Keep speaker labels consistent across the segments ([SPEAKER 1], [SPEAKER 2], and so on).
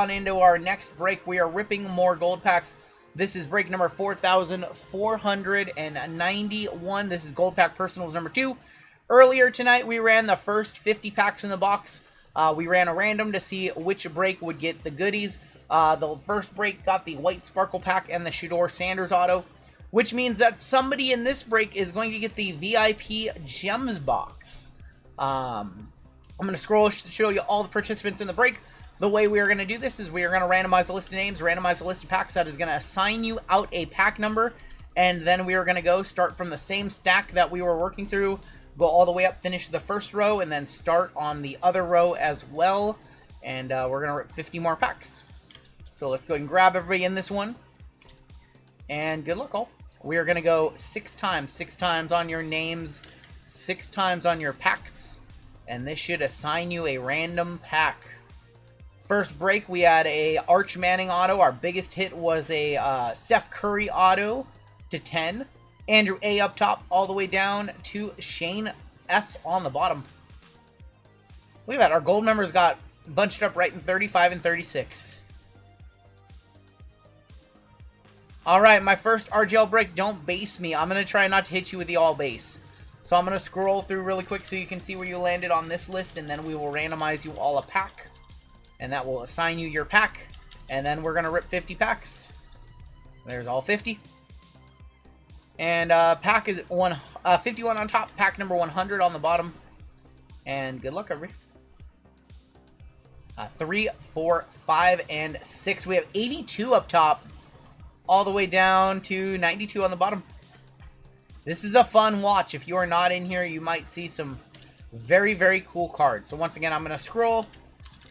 [SPEAKER 1] On into our next break. We are ripping more gold packs. This is break number 4,491. This is gold pack personals number 2. Earlier tonight, we ran the first 50 packs in the box. We ran a random to see which break would get the goodies. The first break got the white sparkle pack and the Shador Sanders auto, which means that somebody in this break is going to get the VIP gems box. I'm going to scroll to show you all the participants in the break. The way we are going to do this is we are going to randomize a list of names, randomize a list of packs that is going to assign you out a pack number, and then we are going to go start from the same stack that we were working through, go all the way up, finish the first row, and then start on the other row as well, and we're going to rip 50 more packs. So let's go ahead and grab everybody in this one, and good luck all. We are going to go 6 times on your names, 6 times on your packs, and this should assign you a random pack. First break, we had a Arch Manning auto. Our biggest hit was a Steph Curry auto to 10. Andrew A up top, all the way down to Shane S on the bottom. Look at that. Our gold members got bunched up right in 35 and 36. All right, my first RGL break. Don't base me. I'm going to try not to hit you with the all base. So I'm going to scroll through really quick so you can see where you landed on this list, and then we will randomize you all a pack. And that will assign you your pack. And then we're going to rip 50 packs. There's all 50. And pack is 51 on top. Pack number 100 on the bottom. And good luck, everybody. 3, 4, 5, and 6. We have 82 up top. All the way down to 92 on the bottom. This is a fun watch. If you are not in here, you might see some very, very cool cards. So once again, I'm going to scroll.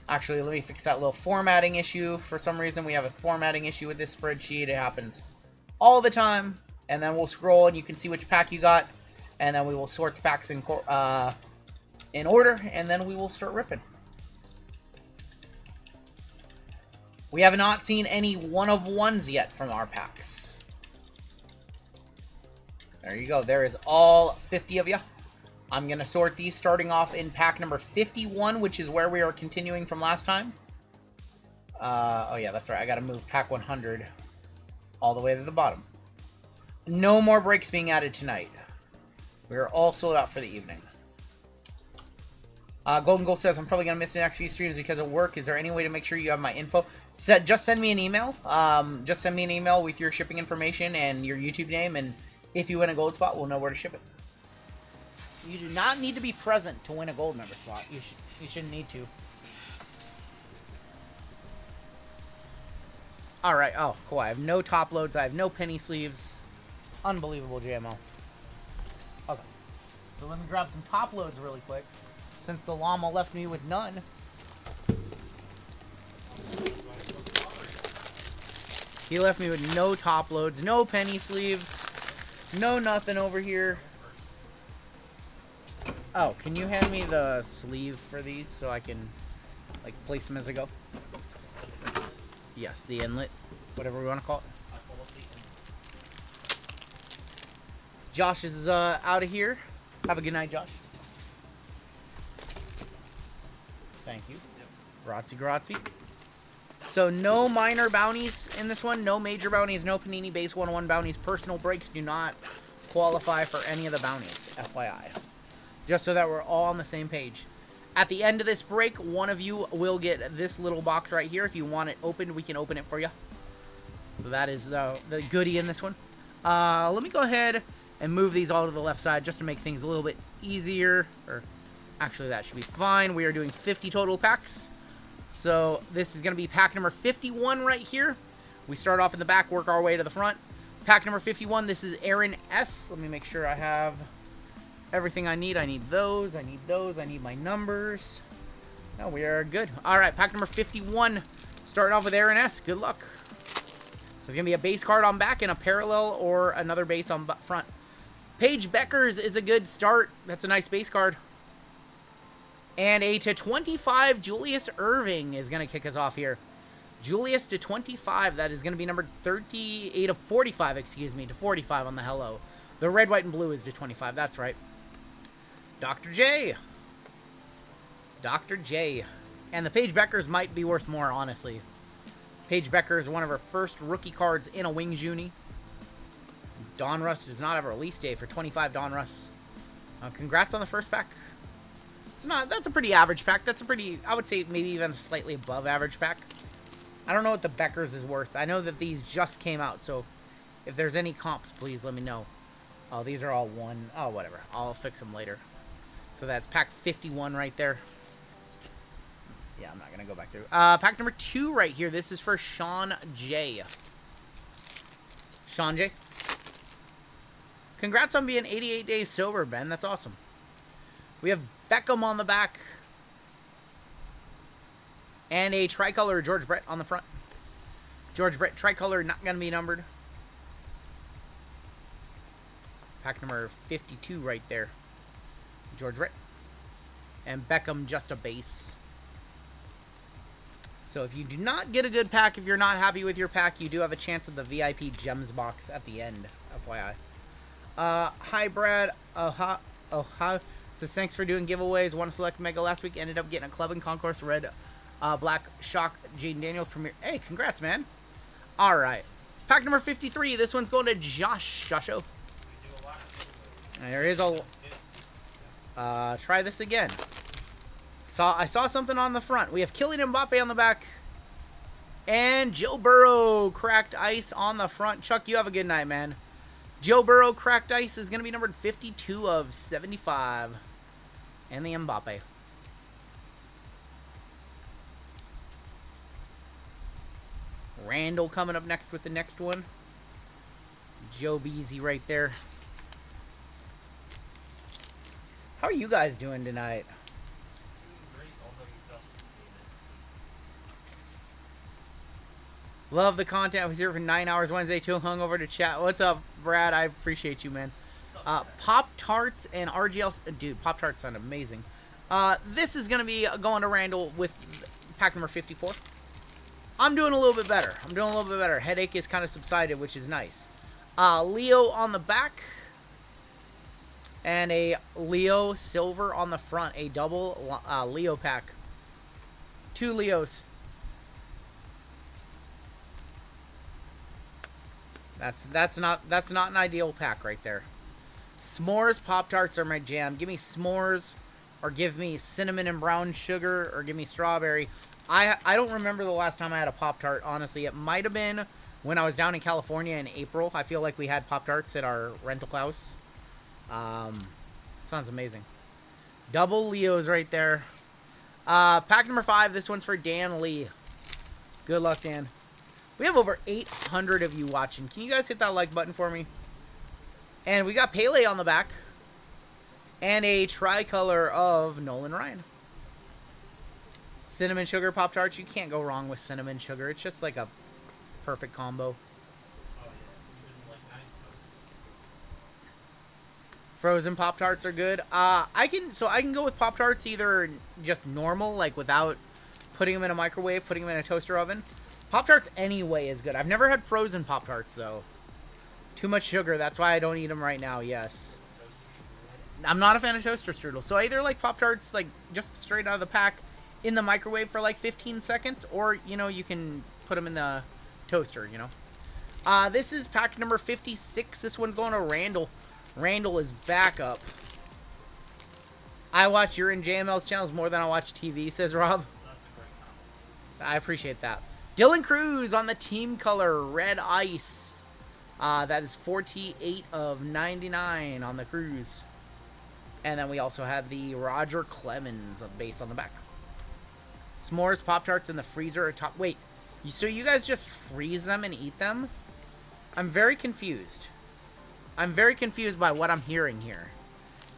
[SPEAKER 1] Actually, let me fix that little formatting issue. For some reason, we have a formatting issue with this spreadsheet. It happens all the time. And then we'll scroll, and you can see which pack you got. And then we will sort the packs in order, and then we will start ripping. We have not seen any one-of-ones yet from our packs. There you go. There is all 50 of you. I'm going to sort these starting off in pack number 51, which is where we are continuing from last time. Oh yeah, that's right. I got to move pack 100 all the way to the bottom. No more breaks being added tonight. We are all sold out for the evening. Golden Gold says, I'm probably going to miss the next few streams because of work. Is there any way to make sure you have my info? Just send me an email. Just send me an email with your shipping information and your YouTube name, and if you win a gold spot, we'll know where to ship it. You do not need to be present to win a gold member spot. You shouldn't need to. Alright, oh, cool. I have no top loads. I have no penny sleeves. Unbelievable JMO. Okay. So let me grab some top loads really quick, since the llama left me with none. He left me with no top loads, no penny sleeves, no nothing over here. Oh, can you hand me the sleeve for these so I can, like, place them as I go? Yes, the inlet, whatever we want to call it. Josh is out of here. Have a good night, Josh. Thank you. Grazie, grazie. So no minor bounties in this one. No major bounties. No Panini Base 101 bounties. Personal breaks do not qualify for any of the bounties, FYI. Just so that we're all on the same page. At the end of this break, one of you will get this little box right here. If you want it opened, we can open it for you. So that is the goodie in this one. Let me go ahead and move these all to the left side just to make things a little bit easier. Or actually, that should be fine. We are doing 50 total packs. So this is going to be pack number 51 right here. We start off in the back, work our way to the front. Pack number 51, this is Aaron S. Let me make sure I have everything I need. I need those. I need those. I need my numbers. No, we are good. All right, pack number 51. Starting off with Aaron S. Good luck. So there's going to be a base card on back and a parallel or another base on front. Paige Beckers is a good start. That's a nice base card. And a to 25, Julius Irving is going to kick us off here. Julius to 25. That is going to be number 38 of 45, excuse me, to 45 on the hello. The red, white, and blue is to 25. That's right. Dr. J. Dr. J. And the Paige Beckers might be worth more, honestly. Paige Becker is one of her first rookie cards in a Wings uni. Donruss does not have a release date for 25 Donruss. Congrats on the first pack. That's a pretty average pack. That's a pretty, I would say maybe even slightly above average pack. I don't know what the Beckers is worth. I know that these just came out, so if there's any comps, please let me know. Oh, these are all one. Oh, whatever. I'll fix them later. So that's pack 51 right there. Yeah, I'm not going to go back through. Pack number 2 right here. This is for Sean J. Sean J. Congrats on being 88 days sober, Ben. That's awesome. We have Beckham on the back. And a tricolor George Brett on the front. George Brett tricolor, not going to be numbered. Pack number 52 right there. George Brett. And Beckham just a base. So if you do not get a good pack, if you're not happy with your pack, you do have a chance at the VIP Gems box at the end, FYI. Hi, Brad. Hi. Says, thanks for doing giveaways. One select mega last week. Ended up getting a Club and Concourse Red Black Shock Jaden Daniels Premier. Hey, congrats, man. All right. Pack number 53. This one's going to Josh. Josho. There is a... try this again. I saw something on the front. We have Kylian Mbappe on the back. And Joe Burrow cracked ice on the front. Chuck, you have a good night, man. Joe Burrow cracked ice is going to be numbered 52 of 75. And the Mbappe. Randall coming up next with the next one. Joe Beasy right there. How are you guys doing tonight? Love the content. I was here for 9 hours Wednesday, too hungover to chat. What's up, Brad? I appreciate you, man. Pop-Tarts and RGL. Dude, Pop-Tarts sound amazing. This is going to be going to Randall with pack number 54. I'm doing a little bit better. Headache is kind of subsided, which is nice. Leo on the back. And a Leo silver on the front. A double Leo pack. 2 Leos. That's not an ideal pack right there. S'mores Pop-Tarts are my jam. Give me s'mores, or give me cinnamon and brown sugar, or give me strawberry. I don't remember the last time I had a Pop-Tart, honestly. It might have been when I was down in California in April. I feel like we had Pop-Tarts at our rental house. Sounds amazing. Double Leos right there. Pack number 5. This one's for Dan Lee. Good luck, Dan. We have over 800 of you watching. Can you guys hit that like button for me? And we got Pele on the back. And a tricolor of Nolan Ryan. Cinnamon sugar Pop-Tarts. You can't go wrong with cinnamon sugar. It's just like a perfect combo. Frozen Pop-Tarts are good. I can go with Pop-Tarts either just normal, like without putting them in a microwave, putting them in a toaster oven. Pop-Tarts anyway is good. I've never had frozen Pop-Tarts, though. Too much sugar. That's why I don't eat them right now, yes. I'm not a fan of toaster strudel. So I either like Pop-Tarts, like, just straight out of the pack in the microwave for, like, 15 seconds. Or, you know, you can put them in the toaster, you know. This is pack number 56. This one's going to Randall. Randall is back up. I watch your and JML's channels more than I watch TV, says Rob. I appreciate that. Dylan Cruz on the team color, red ice. That is 48 of 99 on the Cruz. And then we also have the Roger Clemens base on the back. S'mores Pop-Tarts in the freezer are top. Wait, so you guys just freeze them and eat them? I'm very confused. I'm very confused by what I'm hearing here.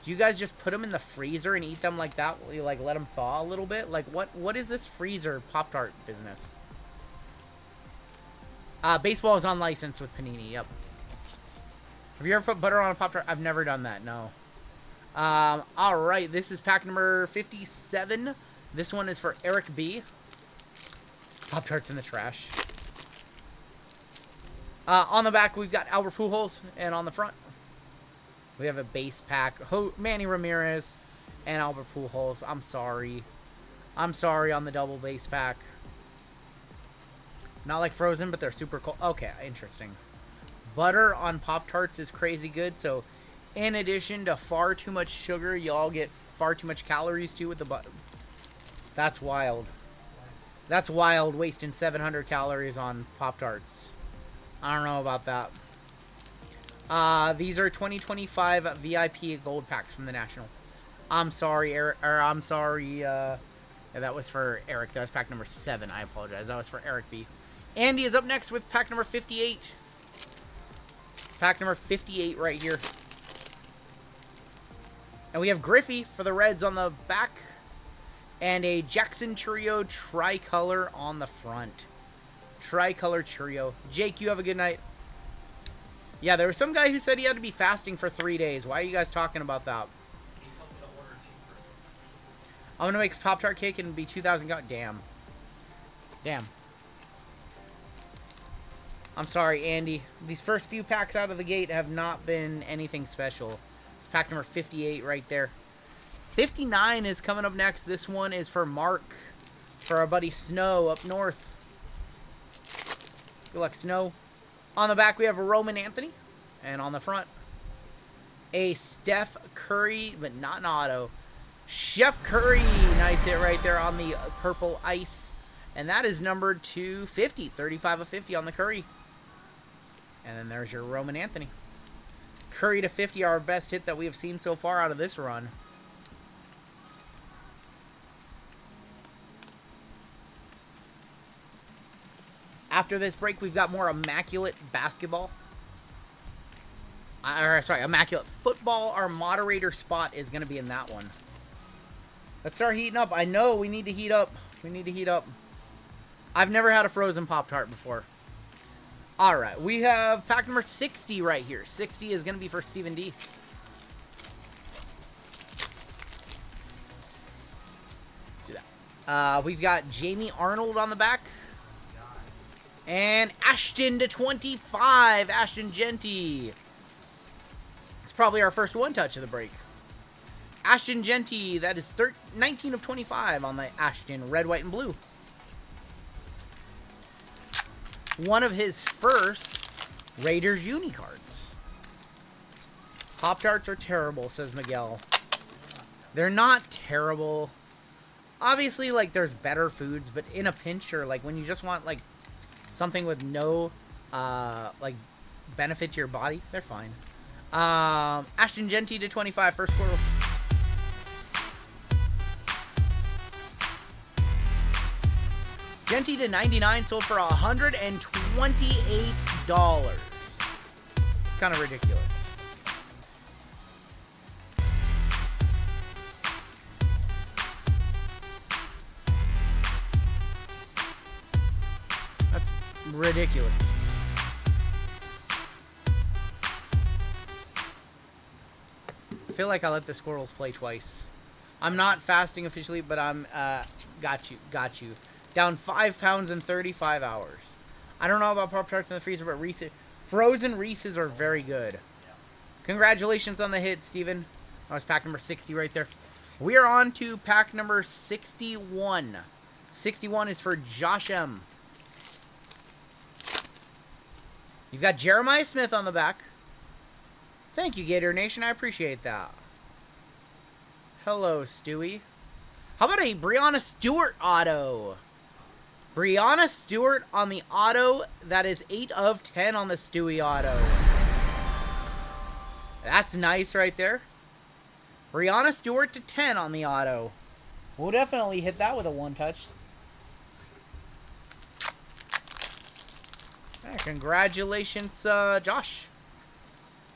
[SPEAKER 1] Do you guys just put them in the freezer and eat them like that? You like let them thaw a little bit? Like what is this freezer Pop-Tart business? Baseball is on license with Panini, yep. Have you ever put butter on a Pop-Tart? I've never done that, no. Alright, this is pack number 57. This one is for Eric B. Pop-Tarts in the trash. On the back, we've got Albert Pujols, and on the front, we have a base pack. Manny Ramirez and Albert Pujols. I'm sorry. I'm sorry on the double base pack. Not like frozen, but they're super cold. Okay, interesting. Butter on Pop-Tarts is crazy good. So, in addition to far too much sugar, y'all get far too much calories too with the butter. That's wild. That's wild, wasting 700 calories on Pop-Tarts. I don't know about that. These are 2025 VIP gold packs from the National. I'm sorry, Eric. Or I'm sorry. Yeah, that was for Eric. That was pack number 7. I apologize. That was for Eric B. Andy is up next with pack number 58. Pack number 58 right here. And we have Griffey for the Reds on the back. And a Jackson Trio tricolor on the front. Tricolor Trio. Jake, you have a good night. Yeah, there was some guy who said he had to be fasting for 3 days. Why are you guys talking about that? I'm going to make a Pop-Tart cake and be 2,000. Damn. Damn. I'm sorry, Andy. These first few packs out of the gate have not been anything special. It's pack number 58 right there. 59 is coming up next. This one is for Mark. For our buddy Snow up north. Good luck, Snow. On the back, we have a Roman Anthony. And on the front, a Steph Curry, but not an auto. Chef Curry. Nice hit right there on the purple ice. And that is numbered to 50. 35 of 50 on the Curry. And then there's your Roman Anthony. Curry to 50, our best hit that we have seen so far out of this run. After this break, we've got more immaculate basketball. Sorry, immaculate football. Our moderator spot is going to be in that one. Let's start heating up. I know we need to heat up. We need to heat up. I've never had a frozen Pop-Tart before. All right, we have pack number 60 right here. 60 is going to be for Stephen D. Let's do that. We've got Jamie Arnold on the back. And Ashton to 25. Ashton Genty. It's probably our first one-touch of the break. Ashton Genty, that is 19 of 25 on the Ashton. Red, white, and blue. One of his first Raiders uni cards. Pop-Tarts are terrible, says Miguel. They're not terrible. Obviously, like, there's better foods, but in a pinch or, like, when you just want, like, something with no, like, benefit to your body, they're fine. Ashton Genty to 25, first squirrel. Genty to 99, sold for $128. Kind of ridiculous. That's ridiculous. I feel like I let the squirrels play twice. I'm not fasting officially, but I'm, got you. Down 5 pounds in 35 hours. I don't know about Pop-Tarts in the freezer, but frozen Reese's are very good. Congratulations on the hit, Steven. That was pack number 60 right there. We are on to pack number 61. 61 is for Josh M. You've got Jeremiah Smith on the back. Thank you, Gator Nation. I appreciate that. Hello, Stewie. How about a Breonna Stewart auto? Breonna Stewart on the auto. That is 8 of 10 on the Stewie auto. That's nice right there. Breonna Stewart to 10 on the auto. We'll definitely hit that with a one-touch. Yeah, congratulations, Josh.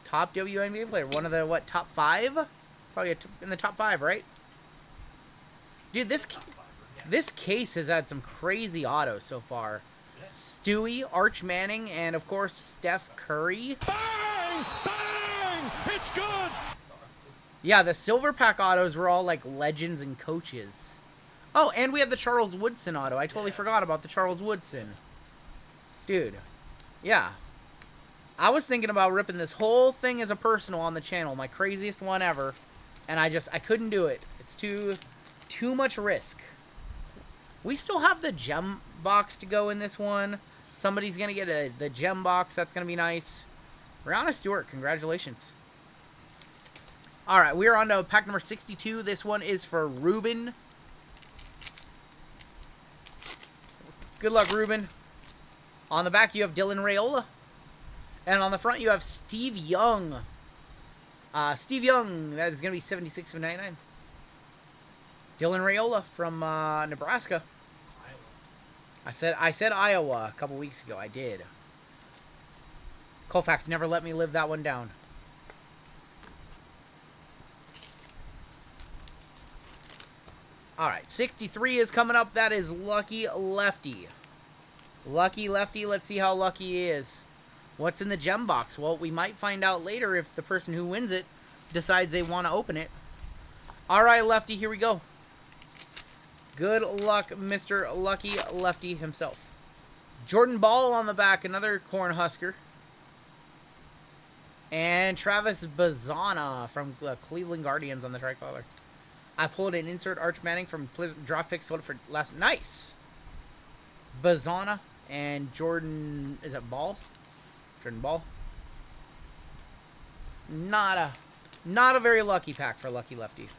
[SPEAKER 1] Top WNBA player. One of the, what, top 5? Probably in the top 5, right? Dude, this case has had some crazy autos so far. Stewie, Arch Manning, and of course, Steph Curry.
[SPEAKER 2] Bang! Bang! It's good!
[SPEAKER 1] Yeah, the silver pack autos were all like legends and coaches. Oh, and we have the Charles Woodson auto. I totally forgot about the Charles Woodson. Dude, yeah. I was thinking about ripping this whole thing as a personal on the channel. My craziest one ever. And I couldn't do it. It's too much risk. We still have the gem box to go in this one. Somebody's going to get the gem box. That's going to be nice. Brianna Stewart, congratulations. All right, we're on to pack number 62. This one is for Ruben. Good luck, Ruben. On the back, you have Dylan Raiola. And on the front, you have Steve Young. Steve Young, that is going to be 76 of 99. Dylan Raiola from Nebraska. I said Iowa a couple weeks ago. I did. Colfax never let me live that one down. All right, 63 is coming up. That is Lucky Lefty. Lucky Lefty. Let's see how lucky he is. What's in the gem box? Well, we might find out later if the person who wins it decides they want to open it. All right, Lefty, here we go. Good luck, Mr. Lucky Lefty himself. Jordan Ball on the back, another Cornhusker. And Travis Bazana from the Cleveland Guardians on the tricolor. I pulled an insert Arch Manning from draft picks sold for last. Nice. Bazana and Jordan, is it Ball? Jordan Ball. Not a very lucky pack for Lucky Lefty.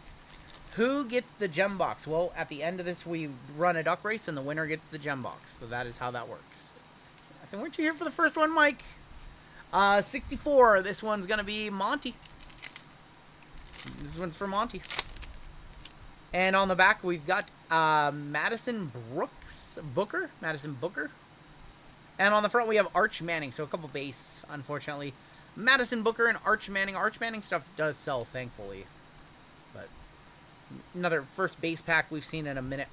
[SPEAKER 1] Who gets the gem box? Well, at the end of this, we run a duck race, and the winner gets the gem box. So that is how that works. I think, weren't you here for the first one, Mike? 64. This one's going to be Monty. This one's for Monty. And on the back, we've got Madison Booker. And on the front, we have Arch Manning. So a couple base, unfortunately. Madison Booker and Arch Manning. Arch Manning stuff does sell, thankfully. But another first base pack we've seen in a minute.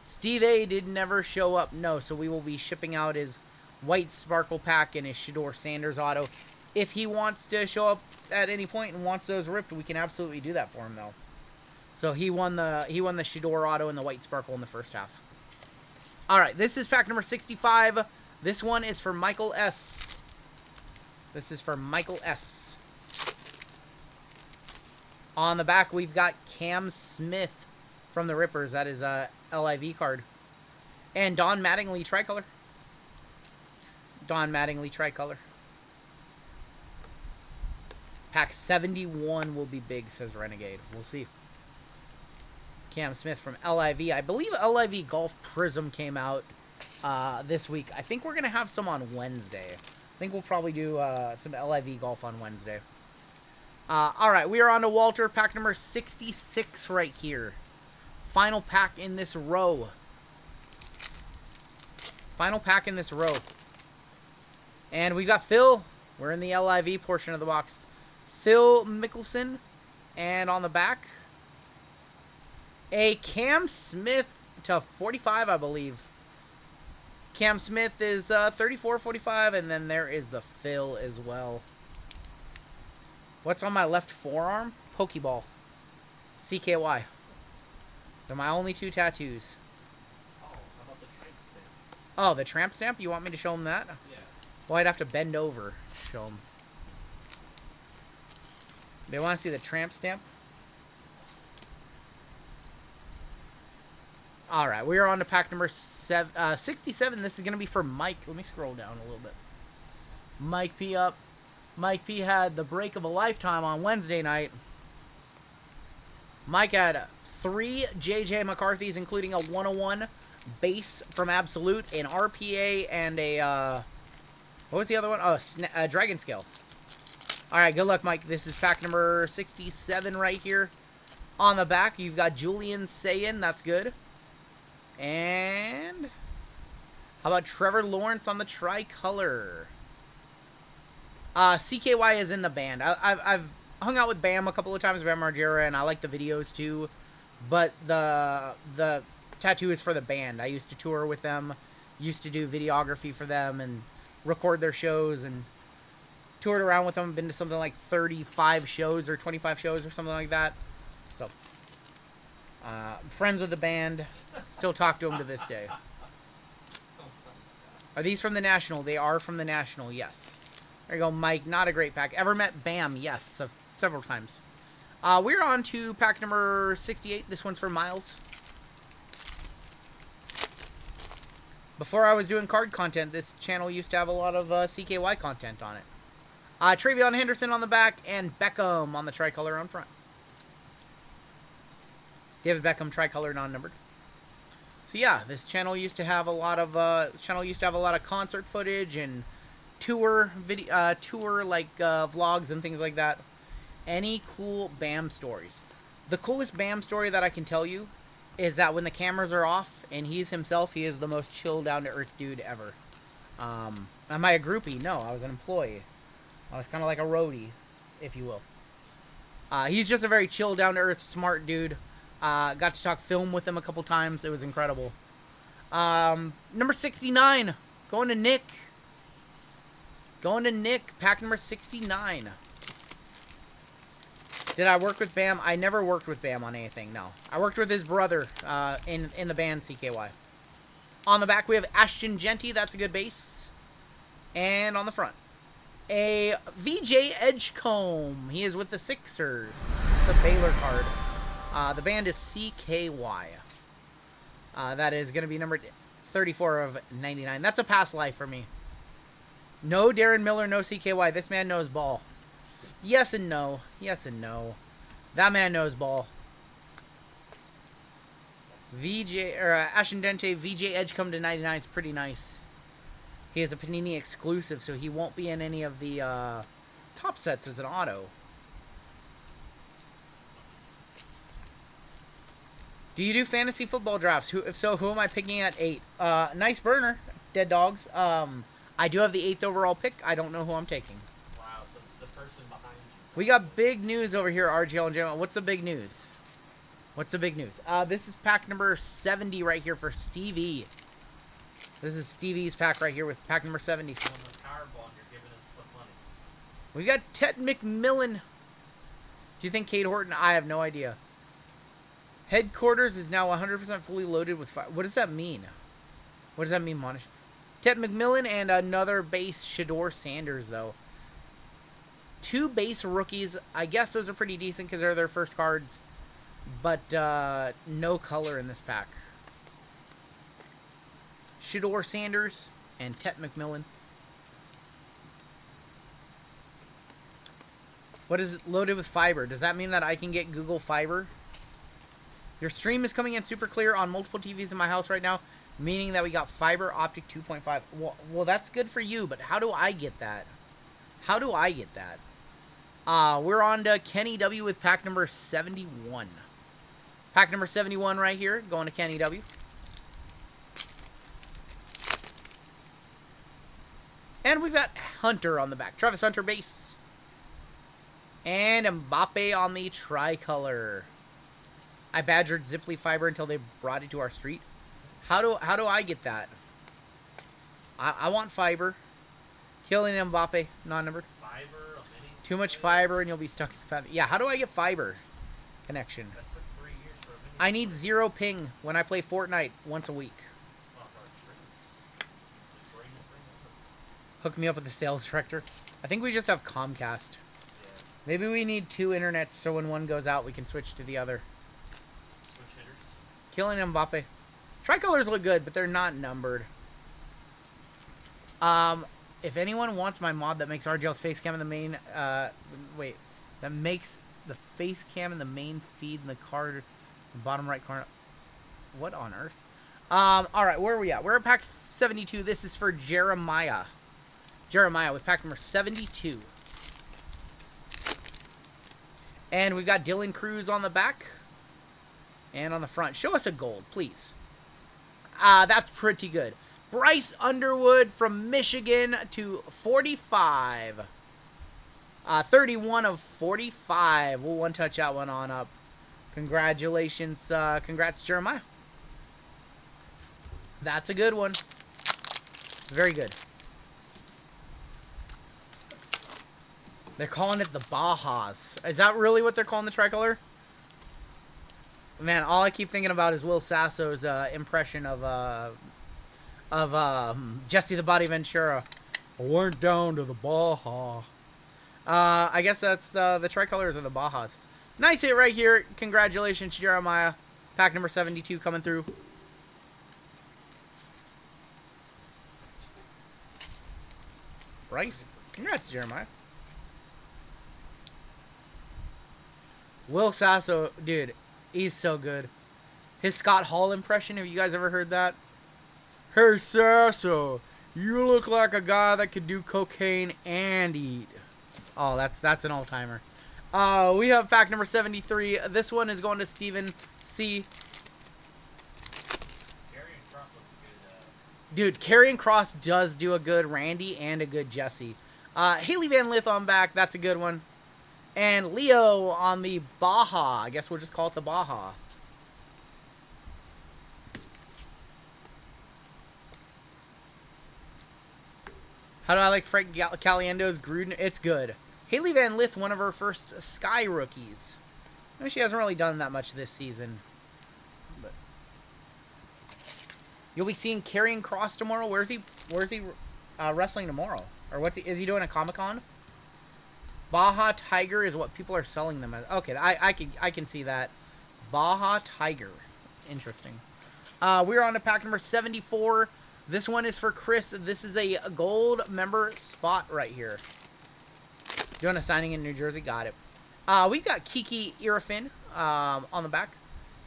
[SPEAKER 1] Steve A did never show up. No, so we will be shipping out his white sparkle pack and his Shedeur Sanders auto. If he wants to show up at any point and wants those ripped, we can absolutely do that for him, though. So he won the Shedeur auto and the white sparkle in the first half. All right, this is pack number 65. This one is for Michael S. This is for Michael S. On the back, we've got Cam Smith from the Rippers. That is a LIV card. And Don Mattingly tricolor. Don Mattingly tricolor. Pack 71 will be big, says Renegade. We'll see. Cam Smith from LIV. I believe LIV Golf Prism came out this week. I think we're going to have some on Wednesday. I think we'll probably do some LIV Golf on Wednesday. All right, we are on to Walter. Pack number 66 right here. Final pack in this row. Final pack in this row. And we've got Phil. We're in the LIV portion of the box. Phil Mickelson. And on the back, a Cam Smith to 45, I believe. Cam Smith is 34-45, and then there is the Phil as well. What's on my left forearm? Pokeball. CKY. They're my only two tattoos.
[SPEAKER 3] Oh, how about the tramp stamp?
[SPEAKER 1] Oh, the tramp stamp? You want me to show them that?
[SPEAKER 3] Yeah.
[SPEAKER 1] Well, I'd have to bend over to show them. They want to see the tramp stamp? All right, we are on to pack number 67. This is going to be for Mike. Let me scroll down a little bit. Mike P up. Mike P had the break of a lifetime on Wednesday night. Mike had 3 J.J. McCarthy's, including a 101 base from Absolute, an RPA, and a, what was the other one? Oh, a Dragon Scale. All right, good luck, Mike. This is pack number 67 right here. On the back, you've got Julian Sayin. That's good. And how about Trevor Lawrence on the tricolor? CKY is in the band. I've hung out with Bam a couple of times, Bam Margera, and I like the videos too. But the tattoo is for the band. I used to tour with them, used to do videography for them, and record their shows, and toured around with them. Been to something like 35 shows or 25 shows or something like that. So, friends with the band. Still talk to them to this day. Are these from the National? They are from the National, yes. There you go, Mike. Not a great pack. Ever met Bam? Yes, several times. We're on to pack number 68. This one's for Miles. Before I was doing card content, this channel used to have a lot of CKY content on it. Travion Henderson on the back, and Beckham on the tricolor on front. David Beckham tricolor non-numbered. So yeah, this channel used to have a lot of concert footage and tour vlogs and things like that. Any cool BAM stories? The coolest BAM story that I can tell you is that when the cameras are off and he is the most chill, down-to-earth dude ever. Am I a groupie? No, I was an employee. I was kind of like a roadie, if you will. He's just a very chill, down-to-earth, smart dude. Got to talk film with him a couple times. It was incredible. Number 69. Going to Nick. Pack number 69. Did I work with Bam? I never worked with Bam on anything, no. I worked with his brother in the band CKY. On the back, we have Ashton Genty. That's a good base. And on the front, a VJ Edgecombe. He is with the Sixers. The Baylor card. The band is CKY. That is going to be number 34 of 99. That's a past life for me. No Darren Miller, no CKY. This man knows ball. Yes and no. Yes and no. That man knows ball. Ashton Dente, VJ Edgecombe to 99 is pretty nice. He is a Panini exclusive, so he won't be in any of the top sets as an auto. Do you do fantasy football drafts? If so, who am I picking at 8? Nice burner, Dead Dogs. I do have the 8th overall pick. I don't know who I'm taking.
[SPEAKER 3] Wow, so it's the person behind you.
[SPEAKER 1] We got big news over here, RGL and JML. What's the big news? This is pack number 70 right here for Stevie. This is Stevie's pack right here with pack number 70.
[SPEAKER 3] On the power bond, you're giving us some money.
[SPEAKER 1] We've got Ted McMillan. Do you think Cade Horton? I have no idea. Headquarters is now 100% fully loaded with fire. What does that mean? What does that mean, Monish? Ted McMillan and another base Shador Sanders, though. 2 base rookies. I guess those are pretty decent because they're their first cards. But no color in this pack. Shador Sanders and Ted McMillan. What is it loaded with fiber? Does that mean that I can get Google Fiber? Your stream is coming in super clear on multiple TVs in my house right now, meaning that we got fiber optic 2.5. Well, that's good for you, but how do I get that? How do I get that? We're on to Kenny W with pack number 71. Pack number 71 right here, going to Kenny W. And we've got Hunter on the back. Travis Hunter base. And Mbappe on the tricolor. I badgered Ziply Fiber until they brought it to our street. How do I get that? I want fiber. Killing Mbappe, non-numbered.
[SPEAKER 3] Fiber, a mini.
[SPEAKER 1] Too much fiber and you'll be stuck. Yeah, how do I get fiber connection?
[SPEAKER 3] That took 3 years for a mini.
[SPEAKER 1] I need 0 ping when I play Fortnite once a week.
[SPEAKER 3] Oh, for a stream. The greatest thing ever.
[SPEAKER 1] Hook me up with the sales director. I think we just have Comcast.
[SPEAKER 3] Yeah.
[SPEAKER 1] Maybe we need 2 internets so when one goes out we can switch to the other.
[SPEAKER 3] Switch hitters.
[SPEAKER 1] Killing Mbappe. Tricolors look good, but they're not numbered. If anyone wants my mod that makes RGL's face cam in the main, that makes the face cam in the main feed in the card, the bottom right corner. What on earth? All right, where are we at? We're at pack 72. This is for Jeremiah. Jeremiah with pack number 72. And we've got Dylan Cruz on the back. And on the front. Show us a gold, please. That's pretty good. Bryce Underwood from Michigan to 45. 31 of 45. We'll one-touch that one on up. Congratulations. Congrats, Jeremiah. That's a good one. Very good. They're calling it the Bajas. Is that really what they're calling the tricolor? Man, all I keep thinking about is Will Sasso's impression of Jesse the Body Ventura. I went down to the Baja. I guess that's the tricolors of the Bajas. Nice hit right here. Congratulations, Jeremiah. Pack number 72 coming through. Bryce. Congrats, Jeremiah. Will Sasso, dude, he's so good. His Scott Hall impression, have you guys ever heard that? Hey, Sasso, you look like a guy that could do cocaine and eat. Oh, that's an all-timer. We have pack number 73. This one is going to Steven C. Dude, Karrion Cross does do a good Randy and a good Jesse. Haley Van Lith on back. That's a good one. And Leo on the Baja. I guess we'll just call it the Baja. How do I like Frank Caliendo's Gruden? It's good. Haley Van Lith, one of her first Sky rookies. I know she hasn't really done that much this season. But you'll be seeing Karrion Cross tomorrow. Where's he wrestling tomorrow? Or is he doing a Comic-Con? Baja Tiger is what people are selling them as. Okay, I can see that. Baja Tiger. Interesting. We're on to pack number 74. This one is for Chris. This is a gold member spot right here. Doing a signing in New Jersey. Got it. We've got Kiki Irafin on the back.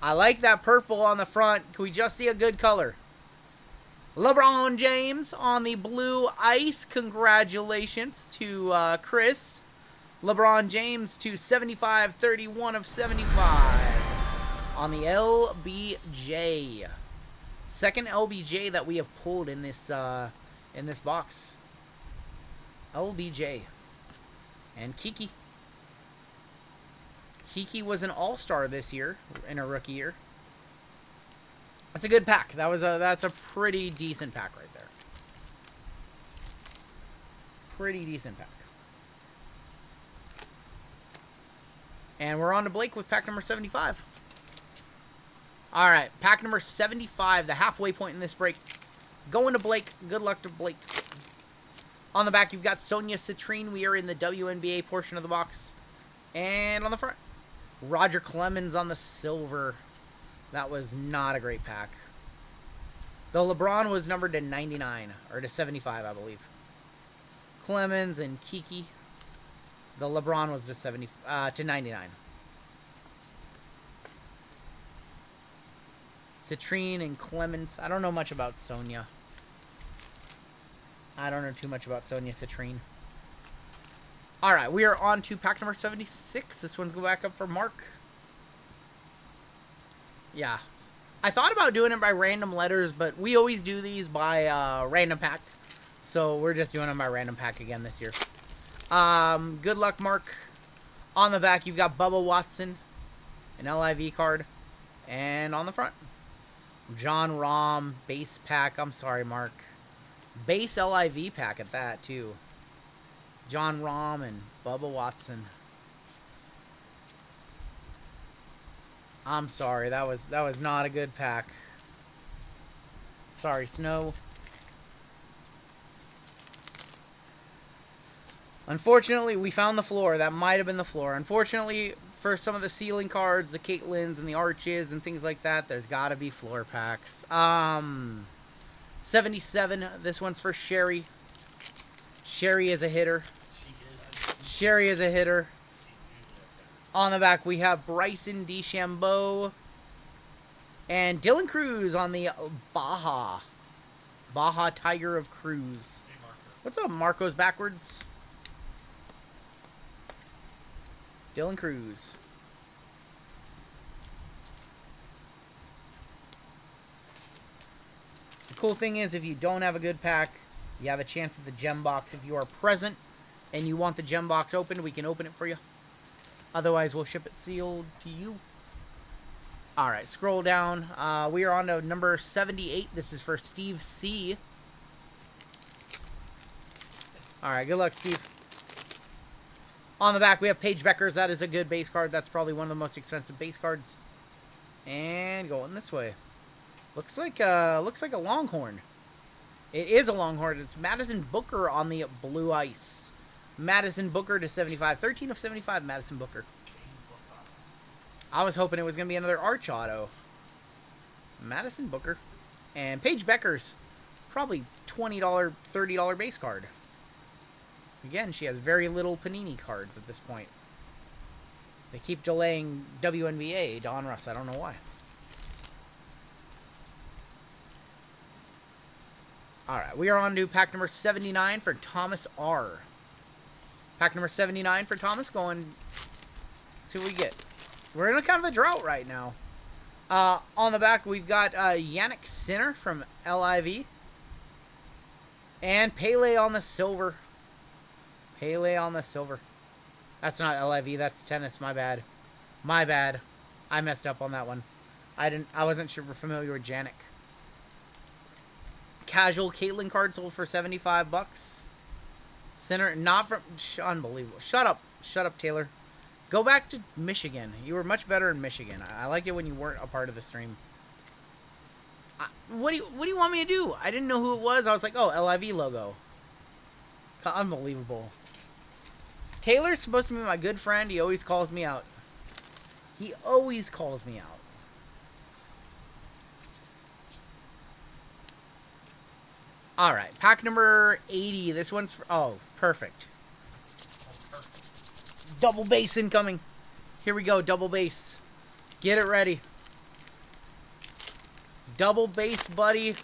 [SPEAKER 1] I like that purple on the front. Can we just see a good color? LeBron James on the blue ice. Congratulations to Chris. LeBron James to 75, 31 of 75 on the LBJ. Second LBJ that we have pulled in this box. LBJ. And Kiki. Kiki was an all-star this year in a rookie year. That's a good pack. That's a pretty decent pack right there. Pretty decent pack. And we're on to Blake with pack number 75. All right, pack number 75, the halfway point in this break. Going to Blake. Good luck to Blake. On the back, you've got Sonia Citrine. We are in the WNBA portion of the box. And on the front, Roger Clemens on the silver. That was not a great pack. Though LeBron was numbered to 99, or to 75, I believe. Clemens and Kiki. The LeBron was to 99. Citrine and Clemens. I don't know much about Sonia. I don't know too much about Sonia Citrine. Alright, we are on to pack number 76. This one's go back up for Mark. Yeah. I thought about doing it by random letters, but we always do these by random pack. So we're just doing them by random pack again this year. Good luck, Mark. On the back, you've got Bubba Watson, an LIV card. And on the front, John Rahm, base pack. I'm sorry, Mark. Base LIV pack at that, too. John Rahm and Bubba Watson. I'm sorry. That was not a good pack. Sorry, Snow. Unfortunately, we found the floor. That might have been the floor. Unfortunately, for some of the ceiling cards, the Caitlins and the Arches and things like that, there's got to be floor packs. 77. This one's for Sherry. Sherry is a hitter. Sherry is a hitter. On the back, we have Bryson DeChambeau and Dylan Cruz on the Baja. Baja Tiger of Cruz. What's up, Marco's backwards? Dylan Cruz. The cool thing is, if you don't have a good pack, you have a chance at the gem box. If you are present and you want the gem box opened, we can open it for you. Otherwise, we'll ship it sealed to you. All right, scroll down. We are on to number 78. This is for Steve C. All right, good luck, Steve. On the back, we have Paige Beckers. That is a good base card. That's probably one of the most expensive base cards. And going this way. Looks like a Longhorn. It is a Longhorn. It's Madison Booker on the blue ice. Madison Booker to 75. 13 of 75, Madison Booker. I was hoping it was going to be another Arch Auto. Madison Booker. And Paige Beckers. Probably $20, $30 base card. Again, she has very little Panini cards at this point. They keep delaying WNBA, Don Russ. I don't know why. Alright, we are on to pack number 79 for Thomas R. Pack number 79 for Thomas. Going, see what we get. We're in a kind of a drought right now. On the back, we've got Yannick Sinner from LIV. And Pele on the silver. Pele on the silver. That's not LIV, that's tennis. My bad. My bad. I messed up on that one. I wasn't sure familiar with Yannick. Casual Caitlin card sold for $75. Center, not from... Unbelievable. Shut up. Shut up, Taylor. Go back to Michigan. You were much better in Michigan. I liked it when you weren't a part of the stream. What do you want me to do? I didn't know who it was. I was like, oh, LIV logo. Unbelievable. Taylor's supposed to be my good friend. He always calls me out. He always calls me out. Alright, pack number 80. This one's for... Oh, perfect. Double base incoming. Here we go, double base. Get it ready. Double base, buddy.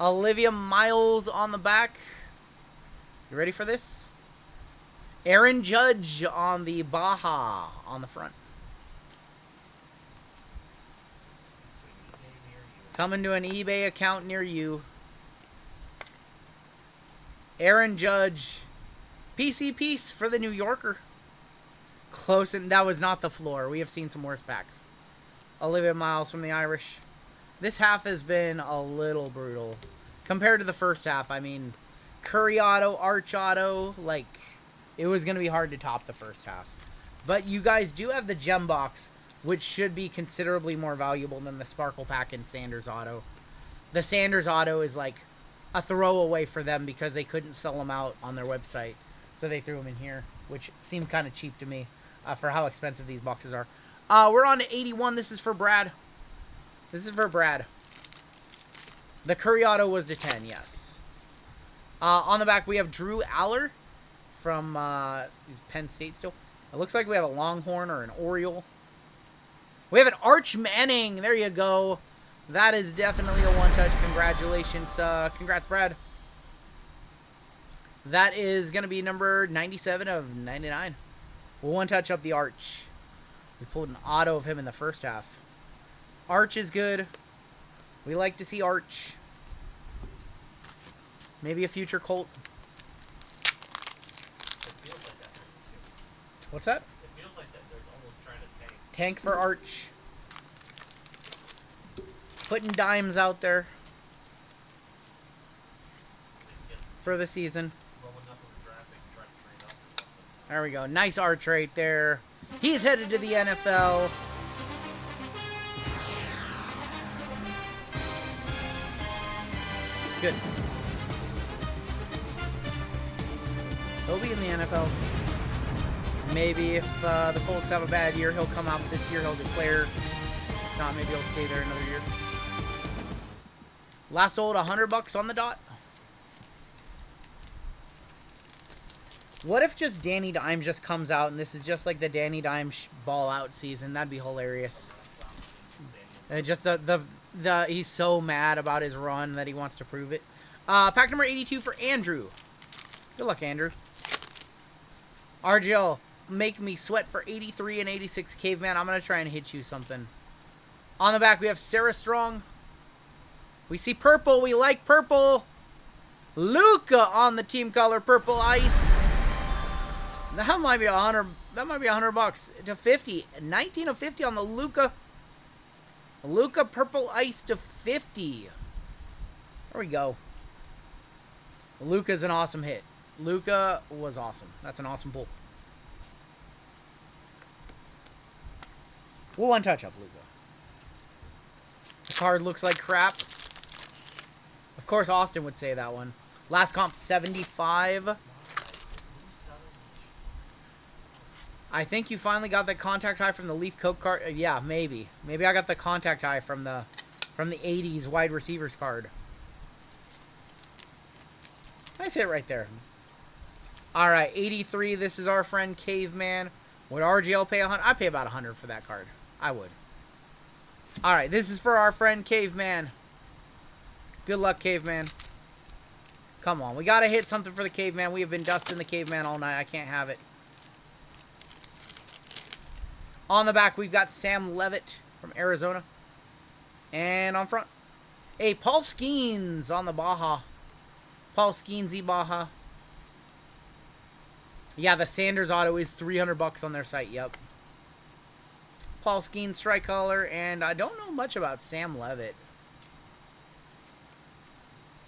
[SPEAKER 1] Olivia Miles on the back. You ready for this? Aaron Judge on the Baja on the front. Coming to an eBay account near you. Aaron Judge. PC piece for the New Yorker. Close, and that was not the floor. We have seen some worse packs. Olivia Miles from the Irish. This half has been a little brutal. Compared to the first half, I mean, Curry auto, Arch auto, like, it was going to be hard to top the first half. But you guys do have the gem box, which should be considerably more valuable than the Sparkle Pack and Sanders auto. The Sanders auto is like a throwaway for them because they couldn't sell them out on their website. So they threw them in here, which seemed kind of cheap to me for how expensive these boxes are. We're on to 81. This is for Brad. This is for Brad. The Curry auto was to 10, yes. On the back, we have Drew Aller from Penn State still. It looks like we have a Longhorn or an Oriole. We have an Arch Manning. There you go. That is definitely a one-touch. Congratulations. Congrats, Brad. That is going to be number 97 of 99. We'll one-touch up the Arch. We pulled an auto of him in the first half. Arch is good. We like to see Arch. Maybe a future Colt. What's that?
[SPEAKER 3] It feels like that they're almost trying to tank.
[SPEAKER 1] Tank for Arch. Putting dimes out there for the season. There we go. Nice Arch right there. He's headed to the NFL. Good. He'll be in the NFL. Maybe if the Colts have a bad year, he'll come out this year. He'll declare. If not, maybe he'll stay there another year. Last sold $100 on the dot. What if just Danny Dimes just comes out and this is just like the Danny Dimes ball out season? That'd be hilarious. Just he's so mad about his run that he wants to prove it. Pack number 82 for Andrew. Good luck, Andrew. RGL, make me sweat for 83 and 86 Caveman. I'm going to try and hit you something. On the back, we have Sarah Strong. We see purple. We like purple. Luca on the team color purple ice. That might be $100. That might be $100 to 50. 19 of 50 on the Luca. Luca purple ice to 50. There we go. Luca's an awesome hit. Luca was awesome. That's an awesome pull. We'll one touch up Luca. The card looks like crap. Of course, Austin would say that one. Last comp 75. I think you finally got the contact high from the Leaf Coke card. Yeah, maybe. Maybe I got the contact high from the 80s wide receivers card. Nice hit right there. All right, 83. This is our friend Caveman. Would RGL pay 100? I'd pay about 100 for that card. I would. All right, this is for our friend Caveman. Good luck, Caveman. Come on, we got to hit something for the Caveman. We have been dusting the Caveman all night. I can't have it. On the back, we've got Sam Levitt from Arizona. And on front, hey, Paul Skeens on the Baja. Paul Skeensy Baja. Yeah, the Sanders auto is $300 on their site. Yep. Paul Skeens tricolor, and I don't know much about Sam Levitt.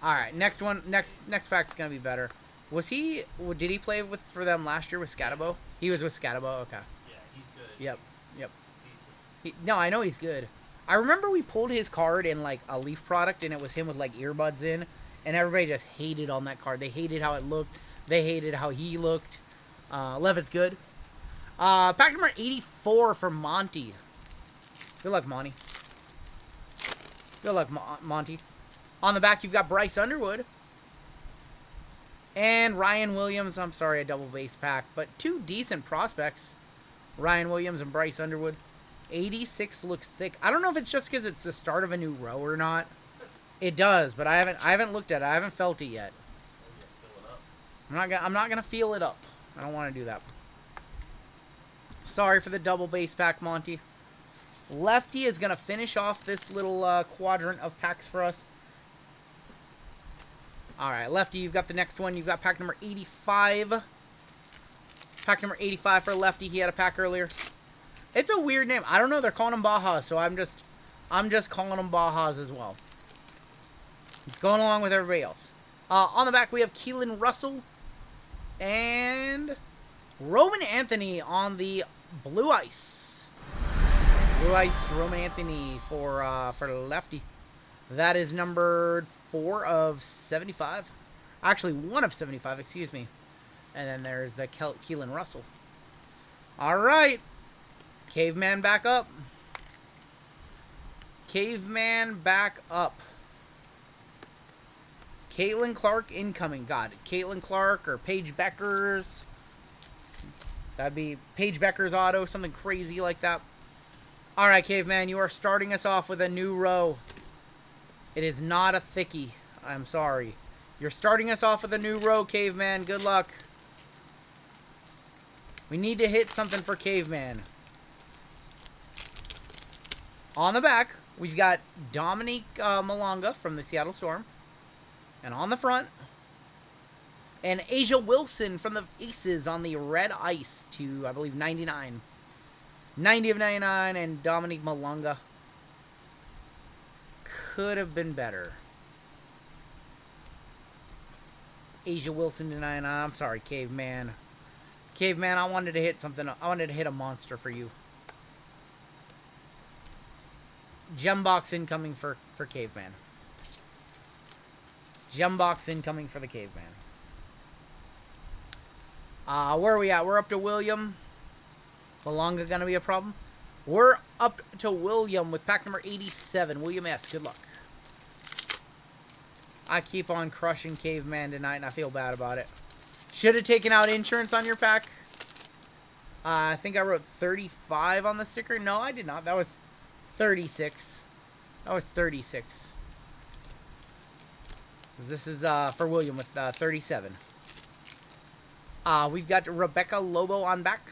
[SPEAKER 1] All right, next one, next pack's gonna be better. Was he? Did he play for them last year with Scatabo? He was with Scatabo. Okay.
[SPEAKER 3] Yeah, he's good.
[SPEAKER 1] Yep. Yep.
[SPEAKER 3] Decent.
[SPEAKER 1] No, I know he's good. I remember we pulled his card in like a Leaf product, and it was him with like earbuds in, and everybody just hated on that card. They hated how it looked. They hated how he looked. Levitt's good. Pack number 84 for Monty. Good luck, Monty. Good luck, Monty. On the back, you've got Bryce Underwood. And Ryan Williams. I'm sorry, a double base pack. But two decent prospects. Ryan Williams and Bryce Underwood. 86 looks thick. I don't know if it's just because it's the start of a new row or not. It does, but I haven't looked at it. I haven't felt it yet. I'm not gonna feel it up. I don't want to do that. Sorry for the double base pack, Monty. Lefty is gonna finish off this little quadrant of packs for us. All right, Lefty, you've got the next one. You've got pack number 85. Pack number 85 for Lefty. He had a pack earlier. It's a weird name. I don't know. They're calling him Bajas, so I'm just calling them Bajas as well. It's going along with everybody else. On the back, we have Keelan Russell and Roman Anthony on the blue ice. Blue ice, Roman Anthony for Lefty. That is numbered 4 of 75. Actually, 1 of 75, excuse me. And then there's the Keelan Russell. All right. Caveman back up. Caveman back up. Caitlin Clark incoming. God, Caitlin Clark or Paige Becker's. That'd be Paige Becker's auto, something crazy like that. All right, Caveman, you are starting us off with a new row. It is not a thickie. I'm sorry. You're starting us off with a new row, Caveman. Good luck. We need to hit something for Caveman. On the back, we've got Dominique Malonga from the Seattle Storm. And on the front, and Asia Wilson from the Aces on the red ice to, I believe, 99. 90 of 99, and Dominique Malonga. Could have been better. Asia Wilson to 99. I'm sorry, Caveman. Caveman, I wanted to hit something. I wanted to hit a monster for you. Gembox incoming for Caveman. Gembox incoming for the Caveman. Where are we at? We're up to William. Malonga gonna be a problem? We're up to William with pack number 87. William S. Good luck. I keep on crushing Caveman tonight, and I feel bad about it. Should have taken out insurance on your pack. I think I wrote 35 on the sticker. No, I did not. That was 36. That was 36. This is for William with 37. We've got Rebecca Lobo on back.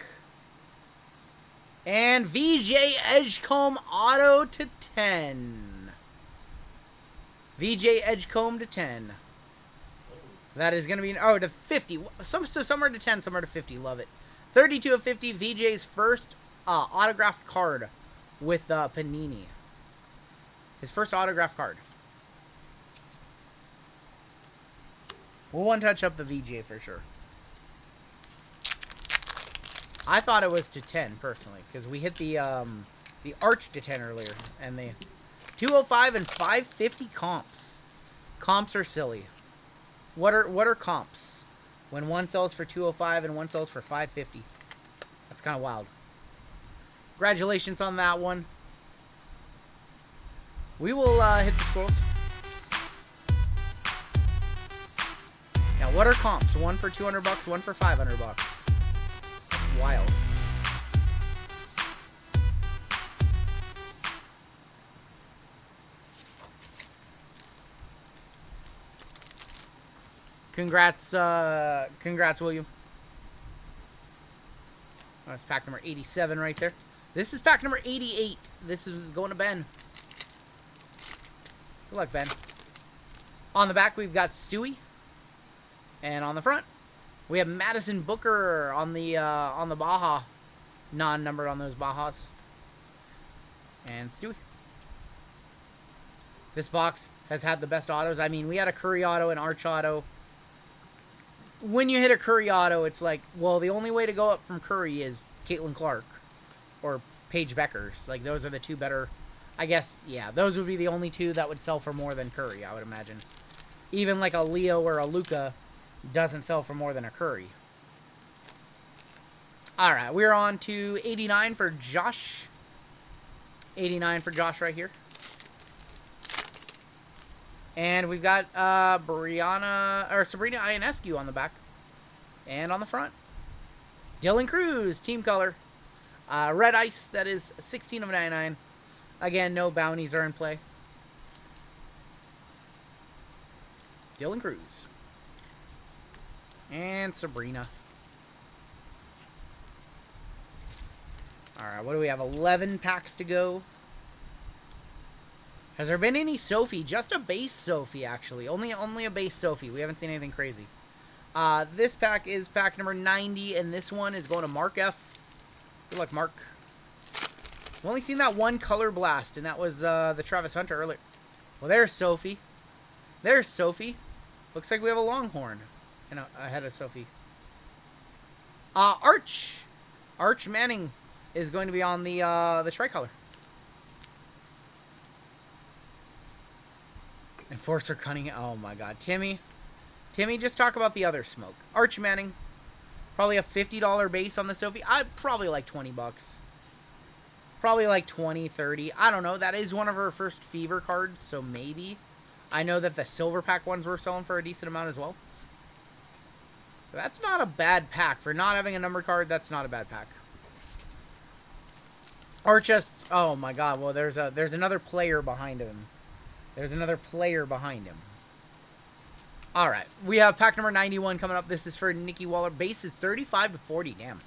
[SPEAKER 1] And VJ Edgecombe auto to 10. VJ Edgecombe to 10. That is going to be, oh, to 50. So somewhere to 10, somewhere to 50. Love it. 32 of 50. VJ's first autographed card with Panini. His first autographed card. We'll one touch up the VJ for sure. I thought it was to 10 personally because we hit the arch to 10 earlier, and the 205 and 550 comps. Comps are silly. What are comps? When one sells for 205 and one sells for 550. That's kind of wild. Congratulations on that one. We will hit the scrolls. Now What are comps? One for 200 bucks, one for 500 bucks. Wild. Congrats, William. That's pack number 87 right there. This is pack number 88. This is going to Ben. Good luck, Ben. On the back, we've got Stewie. And on the front, we have Madison Booker on the Baja. Non-numbered on those Bajas. And Stewie. This box has had the best autos. I mean, we had a Curry auto and Arch auto. When you hit a Curry auto, it's like, well, the only way to go up from Curry is Caitlin Clark or Paige Beckers. Like, those are the two better, I guess, yeah, those would be the only two that would sell for more than Curry, I would imagine. Even like a Leo or a Luca doesn't sell for more than a Curry. All right, we're on to 89 for Josh. 89 for Josh right here. And we've got Sabrina Ionescu on the back. And on the front, Dylan Cruz, team color. Red Ice, that is 16 of 99. Again, no bounties are in play. Dylan Cruz. And Sabrina. Alright, what do we have? 11 packs to go. Has there been any Sophie? Just a base Sophie, actually. Only a base Sophie. We haven't seen anything crazy. This pack is pack number 90, and this one is going to Mark F. Good luck, Mark. I've only seen that one color blast, and that was the Travis Hunter earlier. Well, there's Sophie. There's Sophie. Looks like we have a Longhorn ahead of Sophie. Arch Manning is going to be on the tricolor. Enforcer Cunningham. Oh my God, Timmy, just talk about the other smoke. Arch Manning, probably a $50 base on the Sophie. I'd probably like 20 bucks. Probably like 20, 30. I don't know. That is one of her first Fever cards, so maybe. I know that the silver pack ones were selling for a decent amount as well. So that's not a bad pack. For not having a number card, that's not a bad pack. Arch just, oh my God. Well, there's another player behind him. There's another player behind him. All right. We have pack number 91 coming up. This is for Nikki Waller. Base is 35 to 40. Damn.